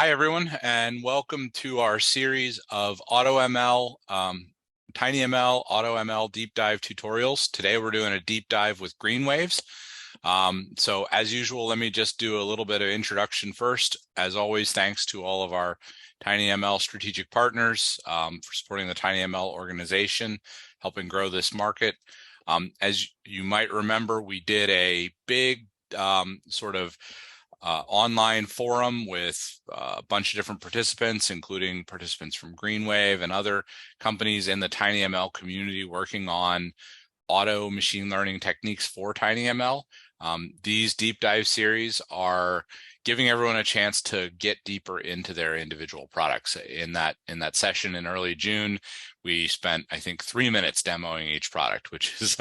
Hi, everyone, and welcome to our series of AutoML, tinyML, AutoML deep dive tutorials. Today, we're doing a deep dive with GreenWaves. So as usual, let me just do a little bit of introduction first. As always, thanks to all of our tinyML strategic partners for supporting the tinyML organization, helping grow this market. As you might remember, we did a big online forum with a bunch of different participants, including participants from GreenWave and other companies in the tinyML community working on auto machine learning techniques for tinyML. These deep dive series are giving everyone a chance to get deeper into their individual products. In that session in early June, we spent, I think, 3 minutes demoing each product, which is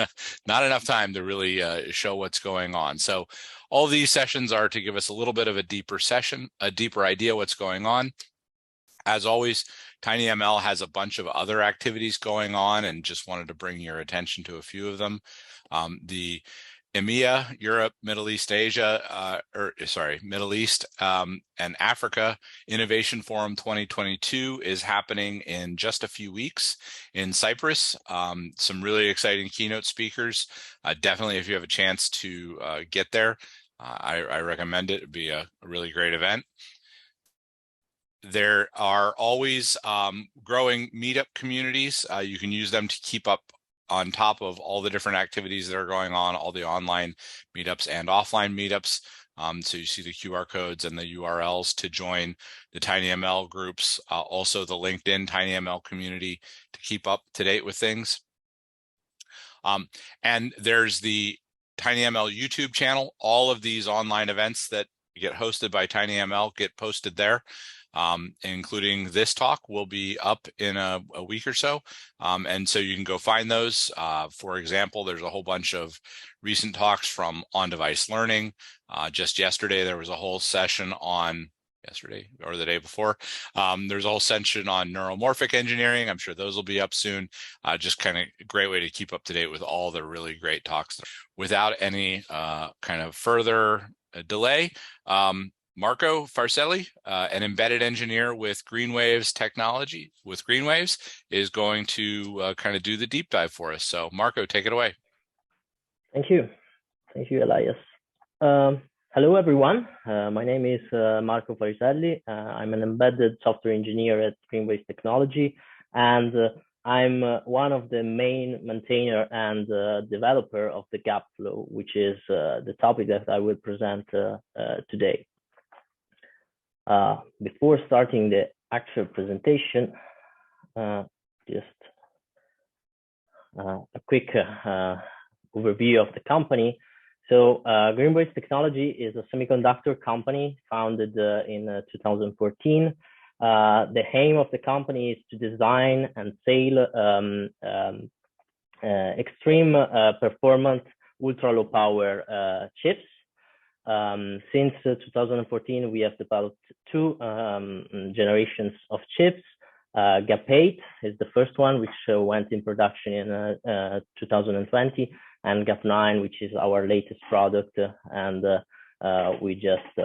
not enough time to really show what's going on. So all these sessions are to give us a little bit of a deeper idea what's going on. As always, tinyML has a bunch of other activities going on, and just wanted to bring your attention to a few of them. The EMEA, Europe, Middle East, Middle East and Africa Innovation Forum 2022 is happening in just a few weeks in Cyprus. Some really exciting keynote speakers. Definitely, if you have a chance to get there, I recommend it. It'd be a really great event. There are always growing meetup communities. You can use them to keep up on top of all the different activities that are going on, all the online meetups and offline meetups. So you see the QR codes and the URLs to join the tinyML groups, also the LinkedIn tinyML community to keep up to date with things. And there's the tinyML YouTube channel. All of these online events that get hosted by tinyML get posted there. Including this talk will be up in a week or so. And so you can go find those. For example, there's a whole bunch of recent talks from on-device learning. Just yesterday, there was a whole session on or the day before. There's a whole session on neuromorphic engineering. I'm sure those will be up soon. Just kind of a great way to keep up to date with all the really great talks. Without any kind of further delay, Marco Farcelli, an embedded engineer with GreenWaves Technology, is going to kind of do the deep dive for us. So Marco, take it away. Thank you. Thank you, Elias. Hello, everyone. My name is Marco Farcelli. I'm an embedded software engineer at GreenWaves Technology, and I'm one of the main maintainer and developer of the GAPflow, which is the topic that I will present today. Before starting the actual presentation, just a quick overview of the company. So GreenWaves Technology is a semiconductor company founded in 2014. The aim of the company is to design and sell extreme performance, ultra low power chips. Since 2014, we have developed two generations of chips. GAP8 is the first one, which went in production in 2020, and GAP9, which is our latest product, and we just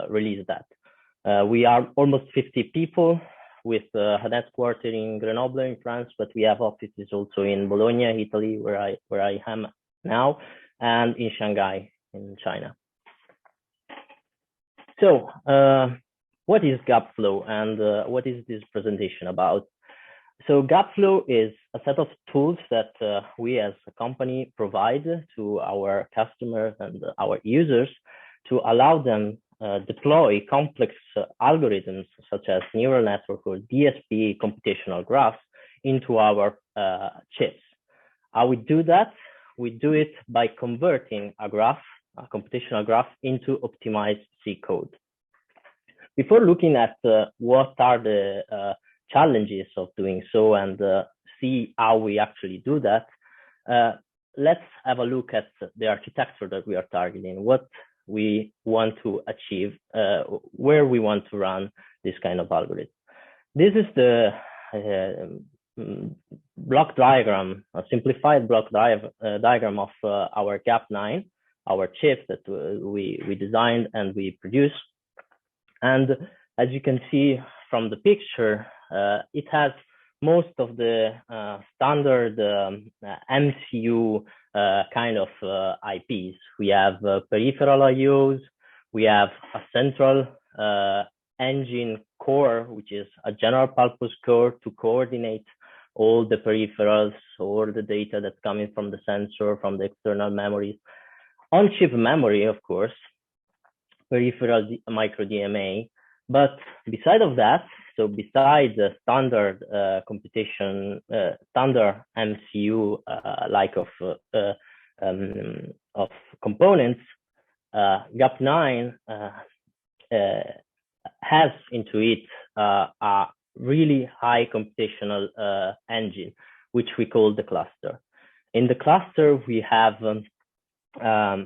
released that. We are almost 50 people with a headquarters in Grenoble in France, but we have offices also in Bologna, Italy, where I am now, and in Shanghai, in China. So what is GAPflow, and what is this presentation about? So GAPflow is a set of tools that we as a company provide to our customers and our users to allow them deploy complex algorithms such as neural network or DSP computational graphs into our chips. How we do that? We do it by converting a computational graph, into optimized C code. Before looking at what are the challenges of doing so and see how we actually do that, let's have a look at the architecture that we are targeting, what we want to achieve, where we want to run this kind of algorithm. This is the block diagram, a simplified block diagram of our GAP9, our chip that we designed and we produce. And as you can see from the picture, it has most of the standard MCU kind of IPs. We have peripheral IOs, we have a central engine core, which is a general purpose core to coordinate all the peripherals or the data that's coming from the sensor, from the external memories. On-chip memory, of course, peripheral micro DMA. But beside of that, so besides the standard computation, standard MCU like of components, GAP9 has into it a really high computational engine, which we call the cluster. In the cluster, we have a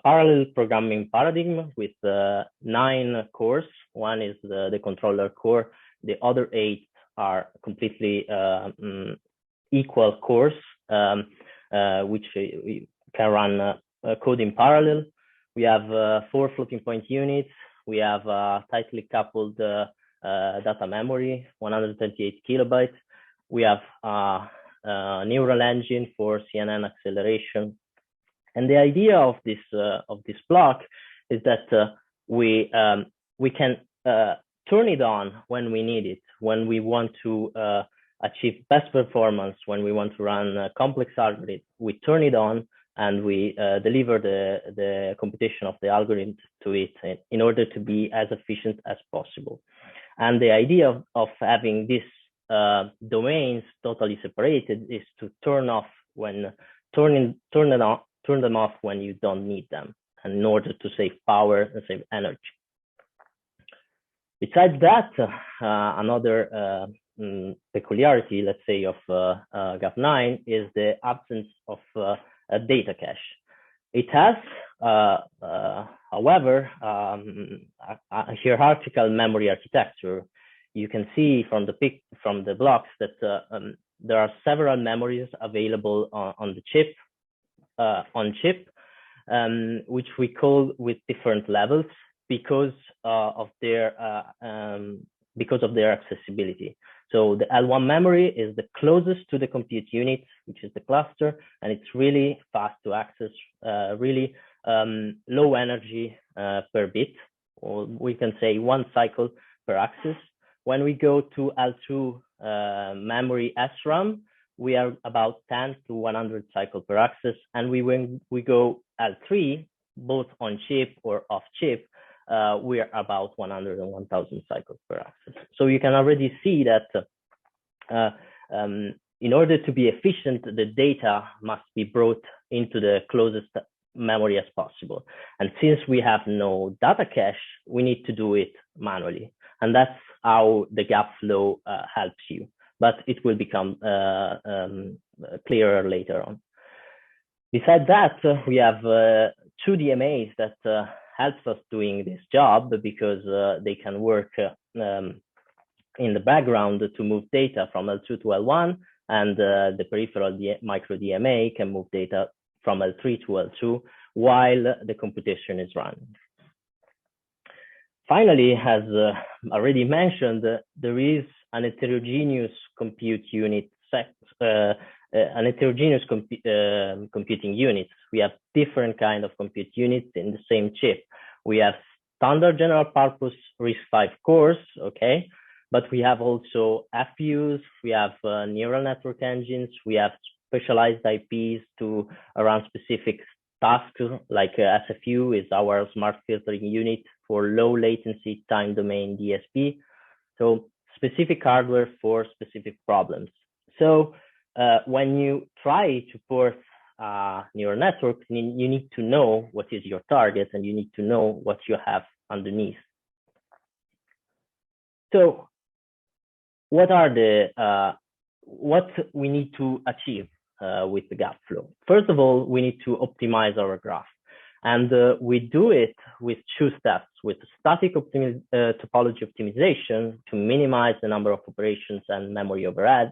parallel programming paradigm with 9 cores. One is the controller core. The other 8 are completely equal cores, which can run code in parallel. We have 4 floating point units. We have tightly coupled data memory, 128 kilobytes. We have a neural engine for CNN acceleration. And the idea of this block is that we can turn it on when we need it, when we want to achieve best performance, when we want to run complex algorithms. We turn it on and we deliver the computation of the algorithm to it in order to be as efficient as possible. And the idea of having these domains totally separated is to turn them off when you don't need them, and in order to save power and save energy. Besides that, another peculiarity, let's say, of GAP9 is the absence of a data cache. It has, however, a hierarchical memory architecture. You can see from the blocks that there are several memories available on the chip, which we call with different levels because of their accessibility. So the L1 memory is the closest to the compute unit, which is the cluster, and it's really fast to access, really low energy per bit, or we can say 1 cycle per access. When we go to L2 memory SRAM, we are about 10 to 100 cycles per access. And when we go L3, both on chip or off chip, we are about 100 and 1000 cycles per access. So you can already see that in order to be efficient, the data must be brought into the closest memory as possible. And since we have no data cache, we need to do it manually. And that's how the GAPflow helps you. But it will become clearer later on. Besides that, we have 2 DMAs that helps us doing this job because they can work in the background to move data from L2 to L1, and the peripheral micro DMA can move data from L3 to L2 while the computation is running. Finally, as already mentioned, there is an heterogeneous compute unit computing units. We have different kind of compute units in the same chip. We have standard general purpose RISC-V cores, okay, but we have also FPUs, we have neural network engines, we have specialized IPs to run specific tasks, like SFU is our smart filtering unit for low latency time domain DSP. So specific hardware for specific problems. So when you try to port neural network, you need to know what is your target and you need to know what you have underneath. So what we need to achieve with the GAPflow? First of all, we need to optimize our graph. And we do it with 2 steps, with static topology optimization to minimize the number of operations and memory overhead,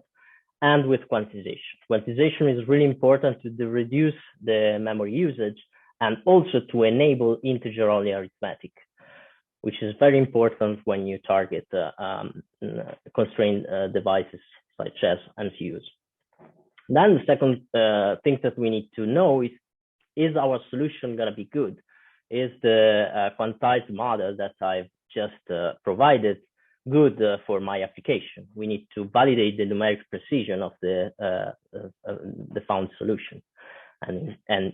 and with quantization. Quantization is really important to reduce the memory usage and also to enable integer-only arithmetic. which is very important when you target constrained devices such as MCUs. Then the second thing that we need to know is our solution going to be good? Is the quantized model that I've just provided good for my application? We need to validate the numeric precision of the found solution. And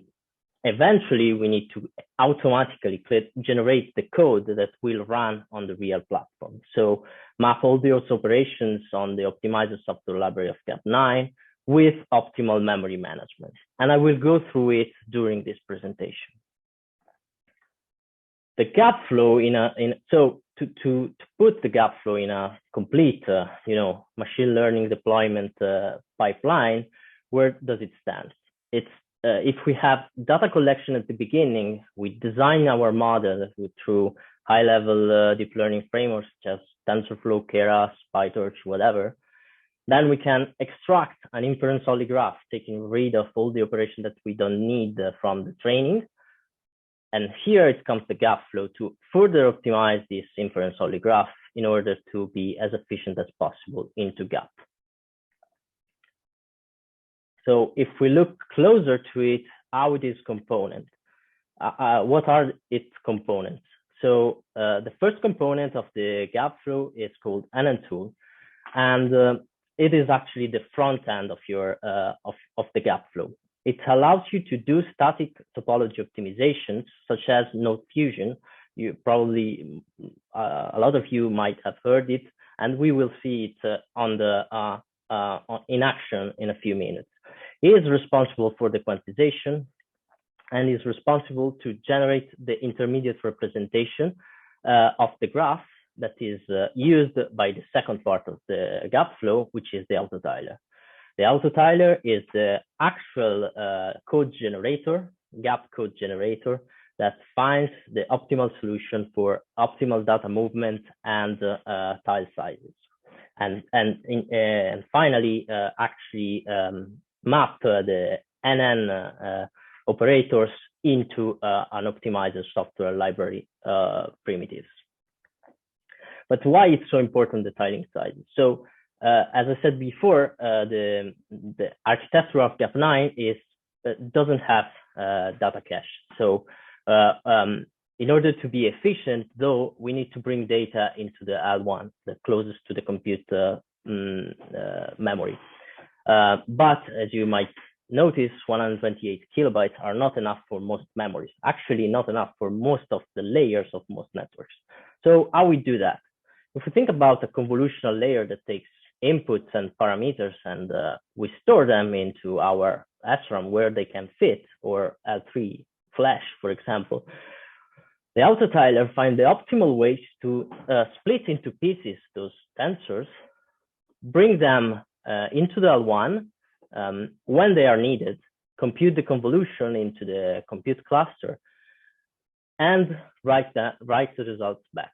eventually, we need to automatically generate the code that will run on the real platform. So map all those operations on the optimizer software library of GAP9 with optimal memory management. And I will go through it during this presentation. The GAPflow so to put the GAPflow in a complete, machine learning deployment pipeline, where does it stand? It's if we have data collection at the beginning, we design our model through high-level deep learning frameworks such as TensorFlow, Keras, Pytorch, whatever. Then we can extract an inference-only graph, taking rid of all the operation that we don't need from the training. And here it comes the GAPflow to further optimize this inference-only graph in order to be as efficient as possible into GAP. So if we look closer to it, how it is component, what are its components? So the first component of the GAPflow is called NN-tool, and it is actually the front end of your of the GAPflow. It allows you to do static topology optimizations, such as node fusion. You probably, a lot of you might have heard it, and we will see it in action in a few minutes. It is responsible for the quantization and is responsible to generate the intermediate representation of the graph that is used by the second part of the GAPflow, which is the autotiler. The autotiler is the actual code generator, GAP code generator, that finds the optimal solution for optimal data movement and tile sizes. And finally, actually map the NN operators into an optimizer software library primitives. But why it's so important, the tiling sizes? So as I said before, the architecture of GAP9 doesn't have data cache. So in order to be efficient, though, we need to bring data into the L1, the closest to the compute memory. But as you might notice, 128 kilobytes are not enough for most memories, actually not enough for most of the layers of most networks. So how we do that? If we think about a convolutional layer that takes inputs and parameters and we store them into our SRAM where they can fit, or L3 flash, for example, the autotiler finds the optimal ways to split into pieces those tensors, bring them into the L1 when they are needed, compute the convolution into the compute cluster, and write the results back.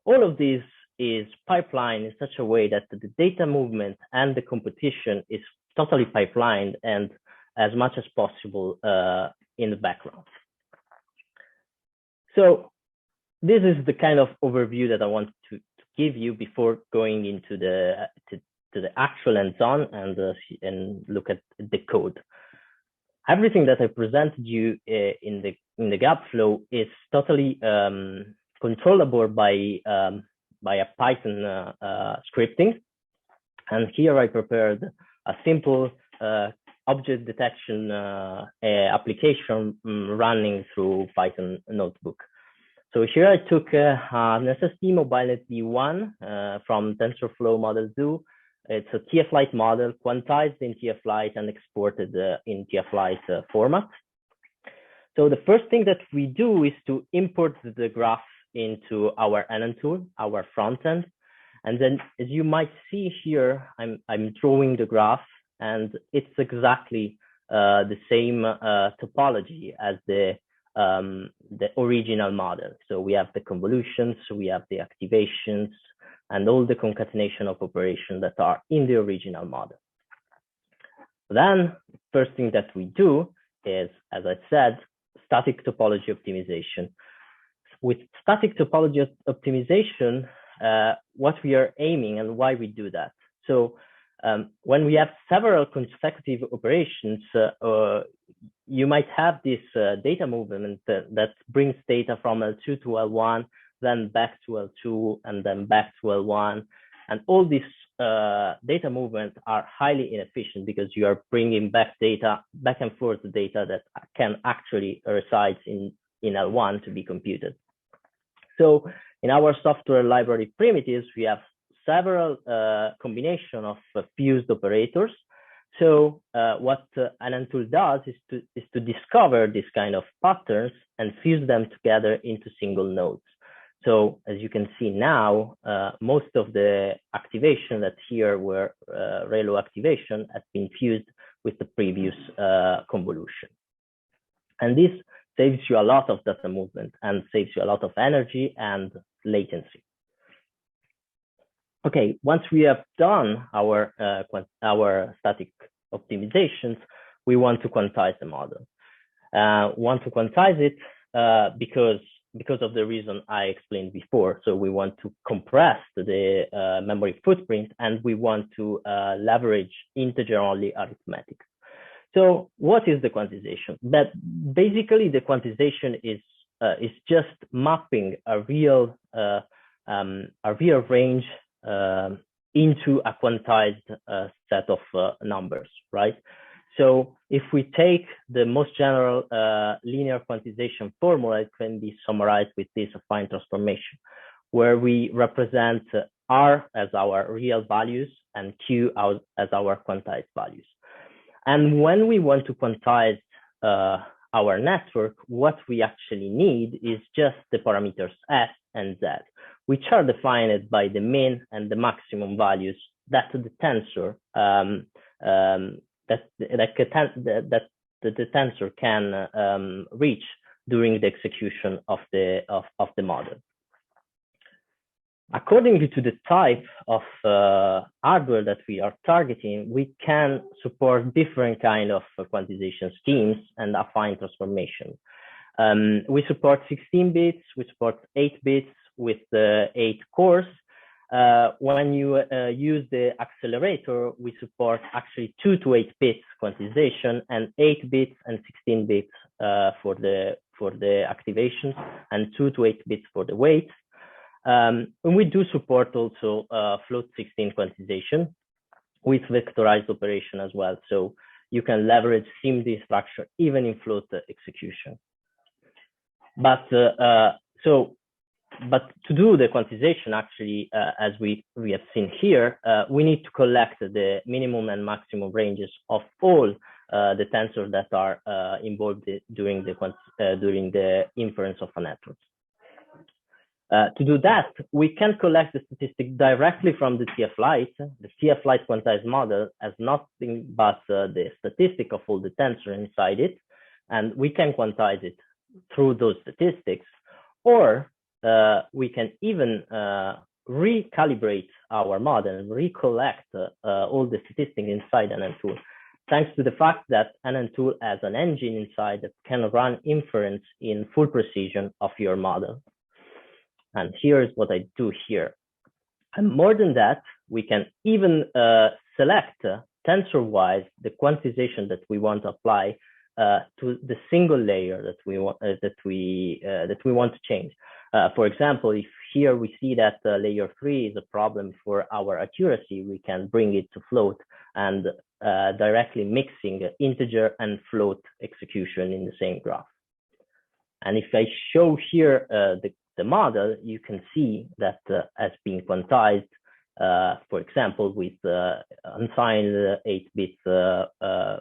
All of these is pipelined in such a way that the data movement and the competition is totally pipelined and as much as possible in the background. So this is the kind of overview that I want to give you before going into the actual hands-on and look at the code. Everything that I presented you in the GAPflow is totally controllable by a Python scripting. And here I prepared a simple object detection application running through Python notebook. So here I took an SST MobileNet V1 from TensorFlow Model Zoo. It's a TFLite model, quantized in TFLite and exported in TFLite format. So the first thing that we do is to import the graph into our NN tool, our front end. And then, as you might see here, I'm drawing the graph, and it's exactly the same topology as the original model. So we have the convolutions, we have the activations, and all the concatenation of operations that are in the original model. Then, first thing that we do is, as I said, static topology optimization. with static topology optimization, what we are aiming and why we do that. So when we have several consecutive operations, you might have this data movement that brings data from L2 to L1, then back to L2, and then back to L1. And all these data movements are highly inefficient because you are bringing back and forth data that can actually reside in L1 to be computed. So in our software library primitives, we have several combination of fused operators. So what NNTool does is to discover this kind of patterns and fuse them together into single nodes. So as you can see now, most of the activation that here were ReLU activation has been fused with the previous convolution. And this saves you a lot of data movement and saves you a lot of energy and latency. Okay, once we have done our static optimizations, we want to quantize the model. Want to quantize it because of the reason I explained before. So we want to compress the memory footprint, and we want to leverage integer-only arithmetic. So what is the quantization? But basically, the quantization is just mapping a real range into a quantized set of numbers, right? So if we take the most general linear quantization formula, it can be summarized with this affine transformation, where we represent R as our real values and Q as our quantized values. And when we want to quantize our network, what we actually need is just the parameters S and Z, which are defined by the min and the maximum values that the tensor that the tensor can reach during the execution of the model. According to the type of hardware that we are targeting, we can support different kind of quantization schemes and affine transformation. We support 16 bits, we support 8 bits with the 8 cores. When you use the accelerator, we support actually 2 to 8 bits quantization and 8 bits and 16 bits for the activations and 2 to 8 bits for the weights. And we do support also float 16 quantization with vectorized operation as well. So you can leverage SIMD structure even in float execution. But to do the quantization, actually, as we have seen here, we need to collect the minimum and maximum ranges of all the tensors that are involved during the inference of a network. To do that, we can collect the statistic directly from the TFLite. The TFLite quantized model has nothing but the statistic of all the tensors inside it, and we can quantize it through those statistics, or we can even recalibrate our model and recollect all the statistics inside NNTool, thanks to the fact that NNTool has an engine inside that can run inference in full precision of your model. And here's what I do here. And more than that, we can even select tensor-wise the quantization that we want to apply to the single layer that we want to change. For example, if here we see that layer 3 is a problem for our accuracy, we can bring it to float and directly mixing integer and float execution in the same graph. And if I show here the model, you can see that as being quantized, for example, with unsigned 8-bit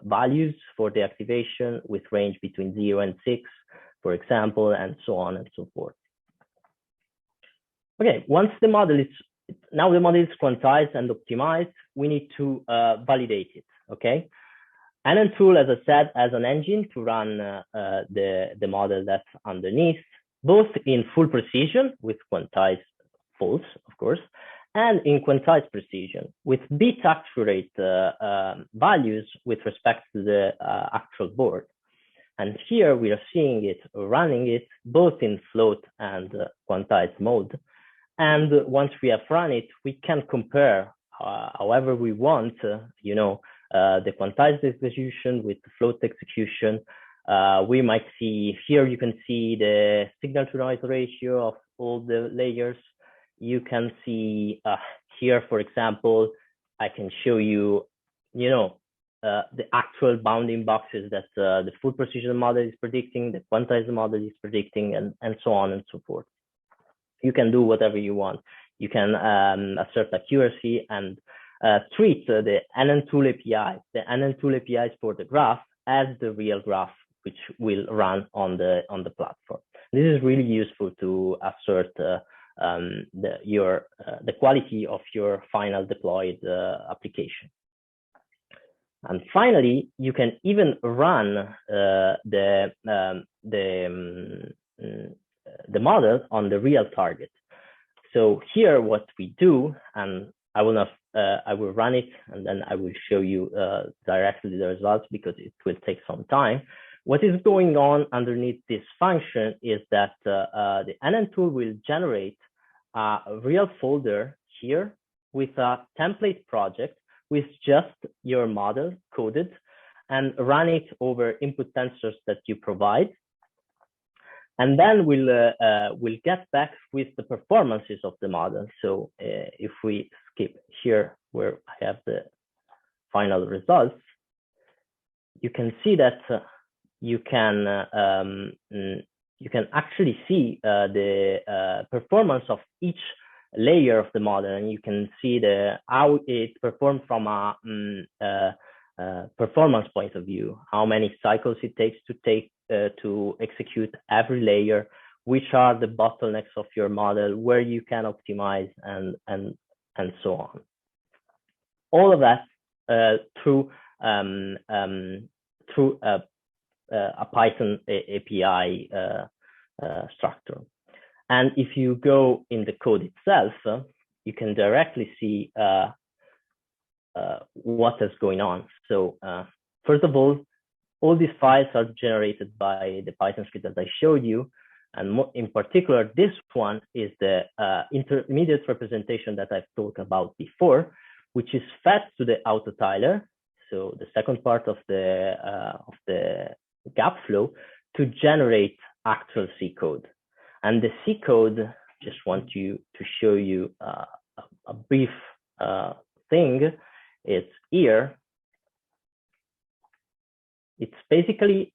values for the activation with range between 0 and 6, for example, and so on and so forth. Okay, once the model is quantized and optimized, we need to validate it, okay? NNTool, as I said, has an engine to run the model that's underneath, both in full precision with quantized faults, of course, and in quantized precision with bit accurate values with respect to the actual board. And here we are seeing it, running it both in float and quantized mode. And once we have run it, we can compare however we want, the quantized execution with the float execution. We might see here, you can see the signal to noise ratio of all the layers. You can see here, for example, I can show you, the actual bounding boxes that the full precision model is predicting, the quantized model is predicting, and so on and so forth. You can do whatever you want. You can assert accuracy and treat the NN tool API, the NN tool APIs for the graph as the real graph, which will run on the platform. This is really useful to assert the quality of your final deployed application. And finally, you can even run the model on the real target. So here, what we do, and I will run it, and then I will show you directly the results because it will take some time. What is going on underneath this function is that the NN tool will generate a real folder here with a template project with just your model coded and run it over input tensors that you provide. And then we'll get back with the performances of the model. So if we skip here where I have the final results, you can see that you can actually see the performance of each layer of the model, and you can see how it performed from a performance point of view, how many cycles it takes to execute every layer, which are the bottlenecks of your model, where you can optimize, and so on. All of that through a Python API structure. And if you go in the code itself, you can directly see what is going on. So first of all these files are generated by the Python script that I showed you. And in particular, this one is the intermediate representation that I've talked about before, which is fed to the autotiler. So the second part of the GAPflow to generate actual C code. And the C code, just want to show you a brief thing. It's here. It's basically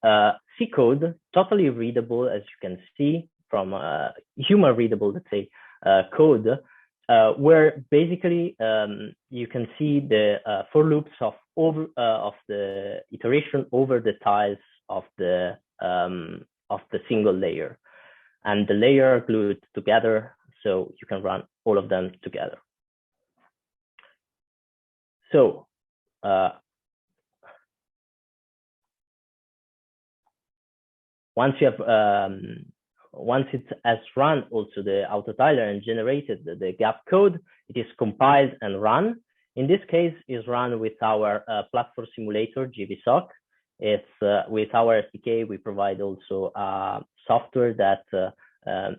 C code, totally readable, as you can see from human readable, let's say, code, where basically you can see the for loops of the iteration over the tiles of the single layer, and the layer are glued together, so you can run all of them together. So once it has run also the autotiler and generated the gap code, it is compiled and run. In this case, is run with our platform simulator, GVSOC. It's with our SDK, we provide also software that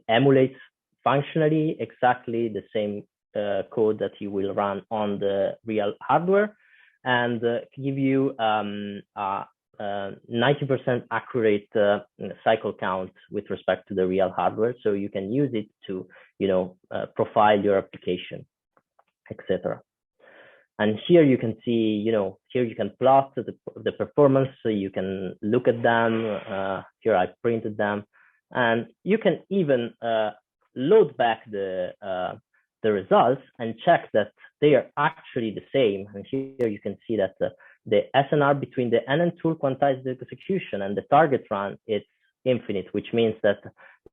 emulates functionally exactly the same code that you will run on the real hardware, and give you 90% accurate cycle count with respect to the real hardware. So you can use it to, profile your application, etc. And here you can see, here you can plot the performance, so you can look at them. Here I printed them, and you can even load back the results and check that they are actually the same. And here you can see that the SNR between the NN tool quantized execution and the target run, it's infinite, which means that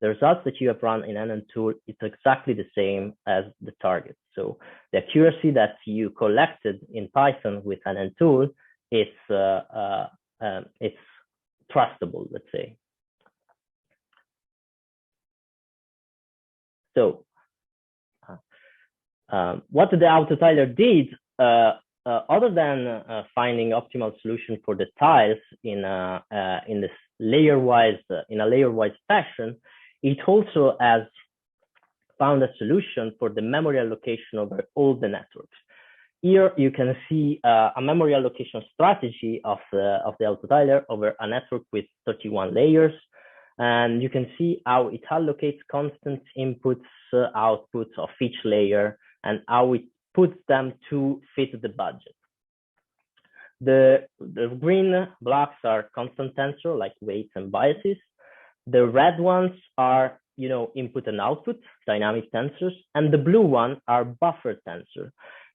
the results that you have run in NN tool, it's exactly the same as the target. So the accuracy that you collected in Python with NN tool, it's trustable, let's say. So what the autotiler did, other than finding optimal solution for the tiles in layer-wise, in a layer-wise fashion, it also has found a solution for the memory allocation over all the networks. Here you can see a memory allocation strategy of the autotiler over a network with 31 layers. And you can see how it allocates constant inputs, outputs of each layer, and how it puts them to fit the budget. The green blocks are constant tensor, like weights and biases. The red ones are, input and output, dynamic tensors, and the blue ones are buffer tensor.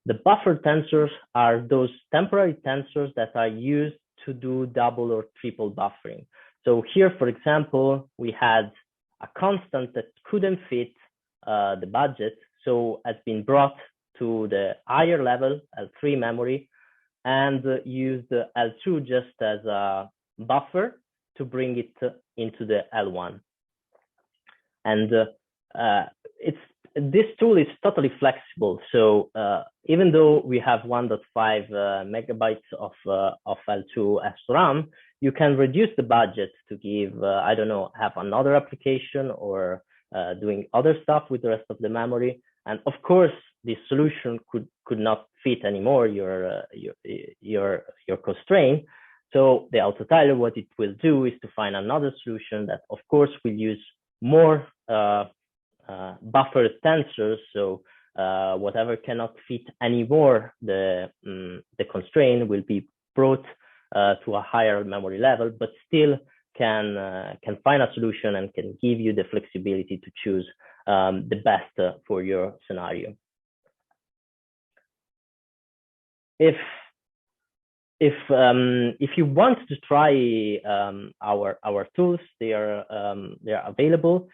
The buffer tensors are those temporary tensors that are used to do double or triple buffering. So here, for example, we had a constant that couldn't fit the budget, so has been brought to the higher level, L3 memory, and used L2 just as a buffer to bring it into the L1. And this tool is totally flexible. So even though we have 1.5 megabytes of L2 SRAM, you can reduce the budget to give, I don't know, have another application or doing other stuff with the rest of the memory. And of course, this solution could not fit anymore your constraint. So the autotiler, what it will do is to find another solution that, of course, will use more buffer tensors. So whatever cannot fit anymore, the constraint will be brought to a higher memory level, but still can find a solution and can give you the flexibility to choose the best for your scenario. If you want to try our tools, they are available.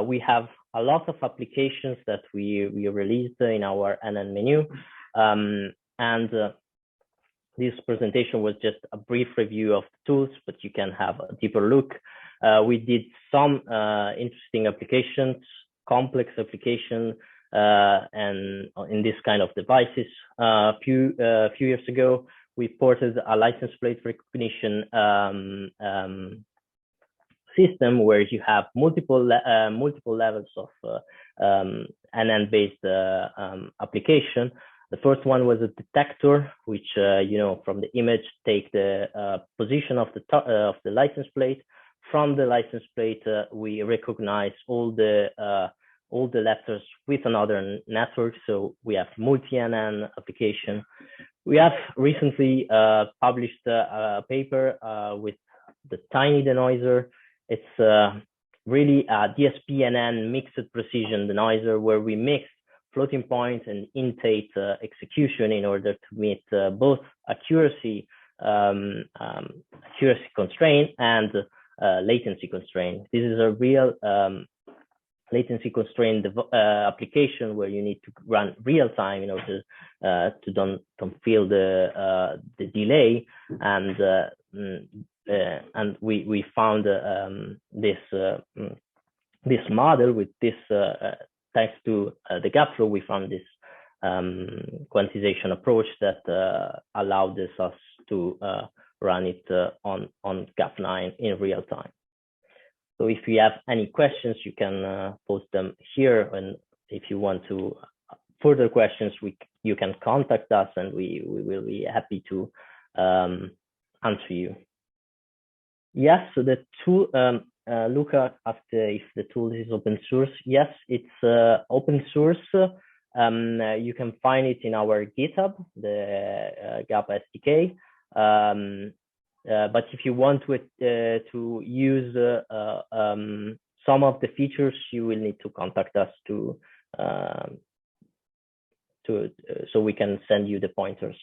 We have a lot of applications that we released in our NN menu, and this presentation was just a brief review of the tools, but you can have a deeper look. We did some interesting applications, complex application, and in this kind of devices. A few years ago, we ported a license plate recognition system where you have multiple levels of NN-based application. The first one was a detector, which from the image take the position of the license plate. From the license plate, we recognize all the letters with another network. So we have multi-NN application. We have recently published a paper with the tiny denoiser. It's really a DSP-NN mixed precision denoiser where we mix floating point and in-tate execution in order to meet both accuracy constraint and latency constraint. This is a real latency constrained application where you need to run real time in order to don't feel the delay, and we found this model with this thanks to the GAPflow, we found this quantization approach that allowed us to run it on GAP9 in real time. So if you have any questions, you can post them here. And if you want to further questions, you can contact us and we will be happy to answer you. Yes, so the tool, Luca asked if the tool is open source. Yes, it's open source. You can find it in our GitHub, the GAP SDK. But if you want to use some of the features, you will need to contact us so we can send you the pointers.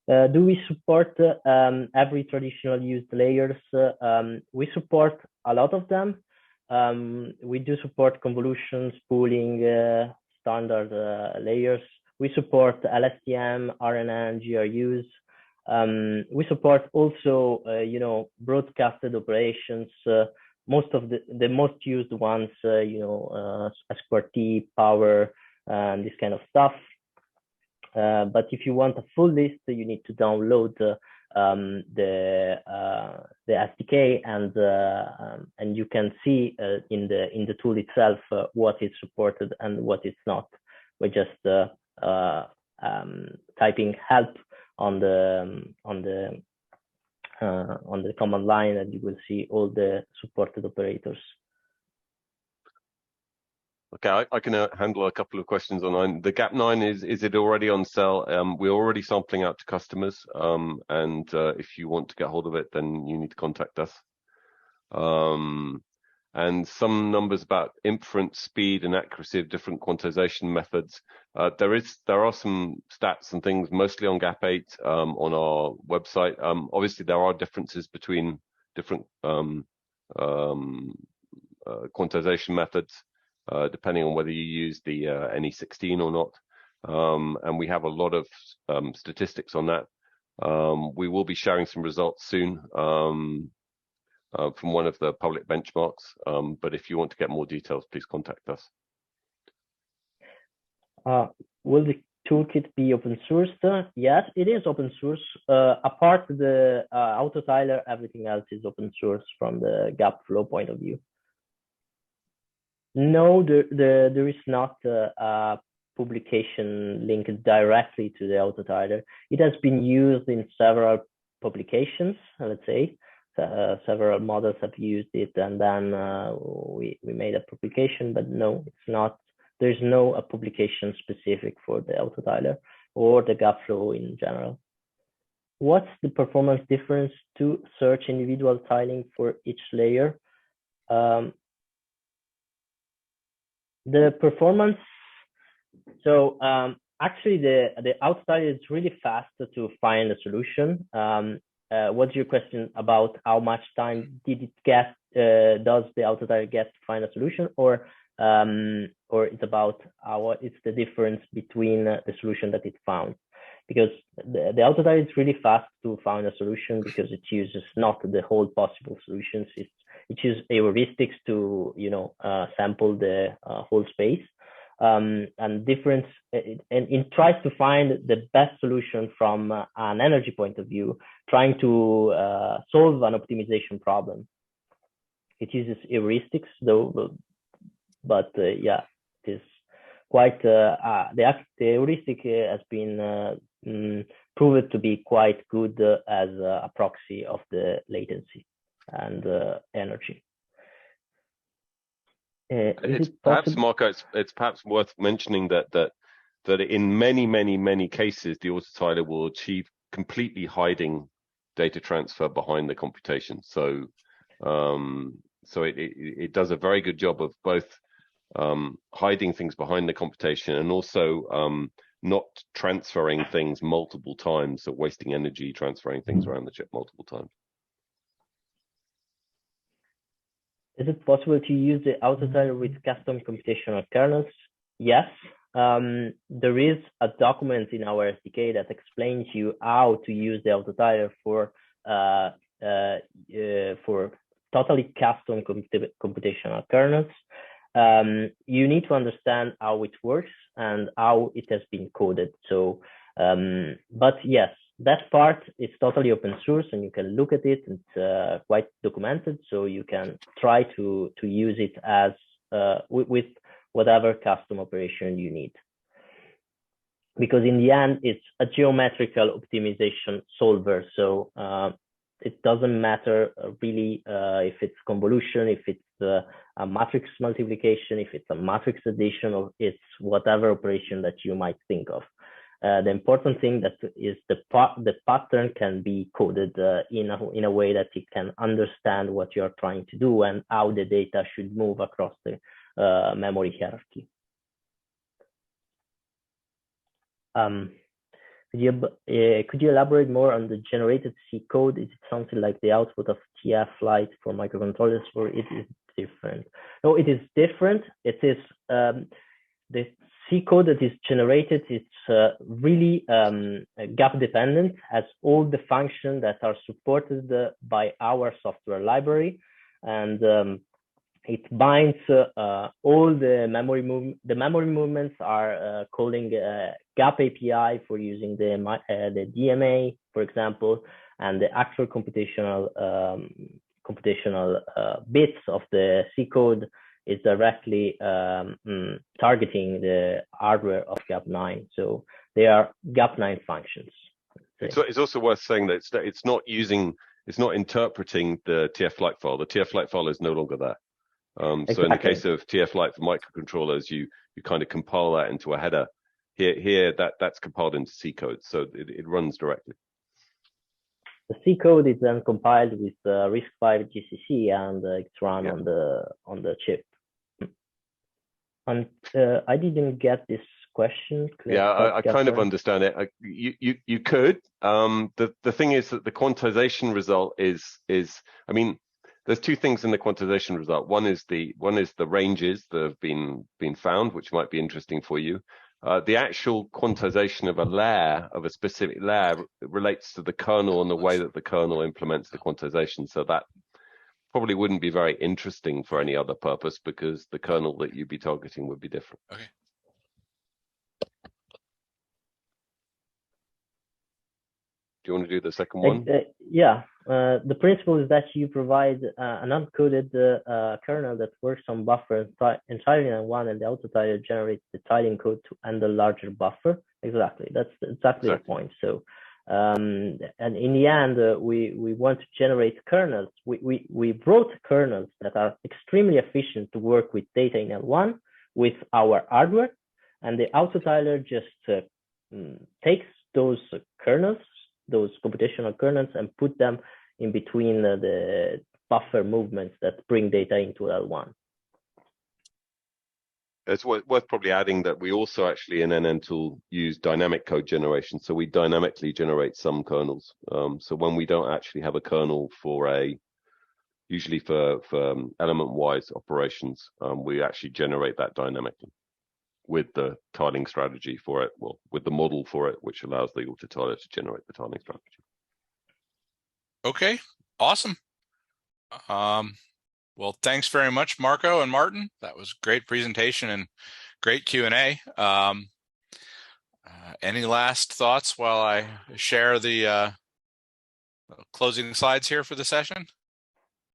Do we support every traditional used layers? We support a lot of them. We do support convolutions, pooling, standard layers. We support LSTM, RNN, GRUs. We support also, broadcasted operations. Most of the most used ones, SQRT, power, and this kind of stuff. But if you want a full list, you need to download the SDK, and you can see in the tool itself what is supported and what is not. We're just typing help on the command line, and you will see all the supported operators. Okay, I can handle a couple of questions online. The GAP9 is it already on sale? We're already sampling out to customers, and if you want to get hold of it, then you need to contact us. And some numbers about inference speed and accuracy of different quantization methods. There are some stats and things, mostly on GAP8 on our website. Obviously, there are differences between different quantization methods, depending on whether you use the NE16 or not. And we have a lot of statistics on that. We will be sharing some results soon from one of the public benchmarks. But if you want to get more details, please contact us. Will the toolkit be open source? Yes, it is open source. Apart the autotiler, everything else is open source from the GAPflow point of view. No, there is not a publication linked directly to the autotiler. It has been used in several publications, let's say. Several models have used it, and then we made a publication, but no, it's not. There's no publication specific for the autotiler or the GAPflow in general. What's the performance difference to search individual tiling for each layer? The performance, so actually the autotiler is really fast to find a solution. What's your question about how much time did it get? Does the autotiler get to find a solution, or it's about it's the difference between the solution that it found? Because the autotiler is really fast to find a solution because it uses not the whole possible solutions. It uses heuristics to sample the whole space. And it tries to find the best solution from an energy point of view, trying to solve an optimization problem. It uses heuristics though, but yeah, it is quite the heuristic has been proven to be quite good as a proxy of the latency and energy. It's perhaps, Marco, it's perhaps worth mentioning that in many cases, the autotiler will achieve completely hiding data transfer behind the computation. So it does a very good job of both hiding things behind the computation and also not transferring things multiple times, so wasting energy transferring things around the chip multiple times. Is it possible to use the autotiler with custom computational kernels? Yes. There is a document in our SDK that explains you how to use the autotiler for totally custom computational kernels. You need to understand how it works and how it has been coded. So, but yes, that part is totally open source, and you can look at it. It's quite documented, so you can try to use it as with whatever custom operation you need. Because in the end, it's a geometrical optimization solver. So it doesn't matter really if it's convolution, if it's a matrix multiplication, if it's a matrix addition, or it's whatever operation that you might think of. The important thing that is the pattern can be coded in a way that it can understand what you're trying to do and how the data should move across the memory hierarchy. Could you elaborate more on the generated C code? Is it something like the output of TFLite for microcontrollers, or it is different? No, it is different. It is the C code that is generated. It's really gap dependent, as all the functions that are supported by our software library, and it binds all the memory movements. The memory movements are calling Gap API for using the DMA, for example, and the actual computational bits of the C code is directly targeting the hardware of GAP9. So they are GAP9 functions. It's also worth saying that it's not interpreting the TFLite file. The TFLite file is no longer there. Exactly. So in the case of TFLite for microcontrollers, you kind of compile that into a header. Here that's compiled into C code, so it runs directly. The C code is then compiled with RISC-V GCC, and it's run on the chip. And I didn't get this question. I kind of understand it. You could. The thing is that the quantization result is I mean, there's two things in the quantization result. One is the ranges that have been found, which might be interesting for you. The actual quantization of a specific layer relates to the kernel and the way that the kernel implements the quantization. So that probably wouldn't be very interesting for any other purpose, because the kernel that you'd be targeting would be different. Okay. Do you want to do the second one? The principle is that you provide an uncoded kernel that works on buffer entirely in one, and the autotiler generates the tiling code to handle larger buffer. Exactly, that's exactly the point. So, and in the end, we want to generate kernels. We wrote kernels that are extremely efficient to work with data in L1 with our hardware, and the autotiler just takes those kernels, those computational kernels, and put them in between the buffer movements that bring data into L1. It's worth probably adding that we also actually in NNTool use dynamic code generation. So we dynamically generate some kernels. So when we don't actually have a kernel usually for element-wise operations, we actually generate that dynamically with the tiling strategy for it, with the model for it, which allows the autotiler to generate the tiling strategy. Okay, awesome. Well, thanks very much, Marco and Martin. That was a great presentation and great Q&A. Any last thoughts while I share the closing slides here for the session?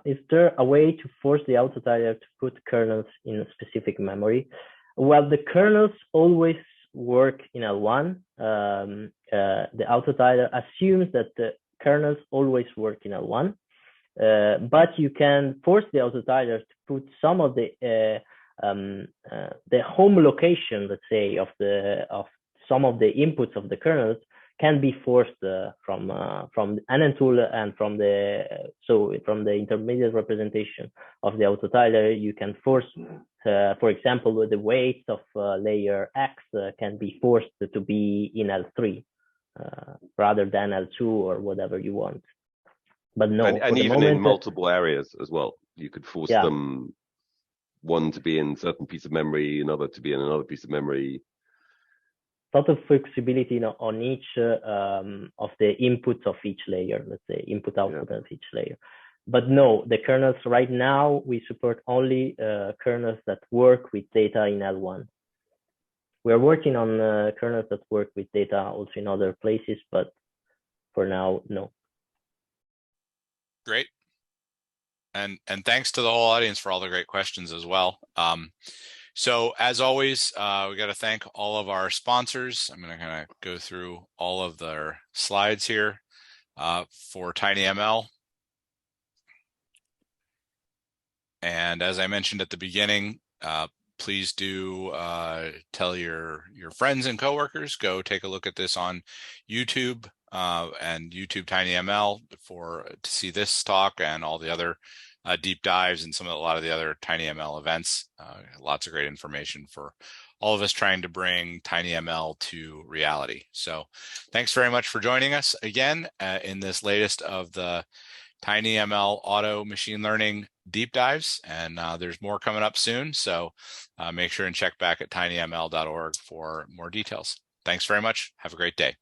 Is there a way to force the autotiler to put kernels in a specific memory? Well, the kernels always work in L1. The autotiler assumes that the kernels always work in L1, but you can force the autotiler to put some of the home location, let's say, of some of the inputs of the kernels can be forced from NNTool and from the intermediate representation of the autotiler. You can force, for example, the weight of layer X can be forced to be in L3 rather than L2 or whatever you want. But no, and even in multiple areas as well, you could force them, one to be in a certain piece of memory, another to be in another piece of memory. Sort of flexibility on each of the inputs of each layer, let's say input output of each layer. But no, the kernels right now, we support only kernels that work with data in L1. We're working on kernels that work with data also in other places, but for now, no. Great. And thanks to the whole audience for all the great questions as well. So as always, we got to thank all of our sponsors. I'm going to kind of go through all of their slides here for tinyML. And as I mentioned at the beginning, please do tell your friends and coworkers, go take a look at this on YouTube and YouTube tinyML to see this talk and all the other deep dives and a lot of the other tinyML events. Lots of great information for all of us trying to bring tinyML to reality. So thanks very much for joining us again in this latest of the tinyML auto machine learning deep dives. And there's more coming up soon. So make sure and check back at tinyml.org for more details. Thanks very much. Have a great day.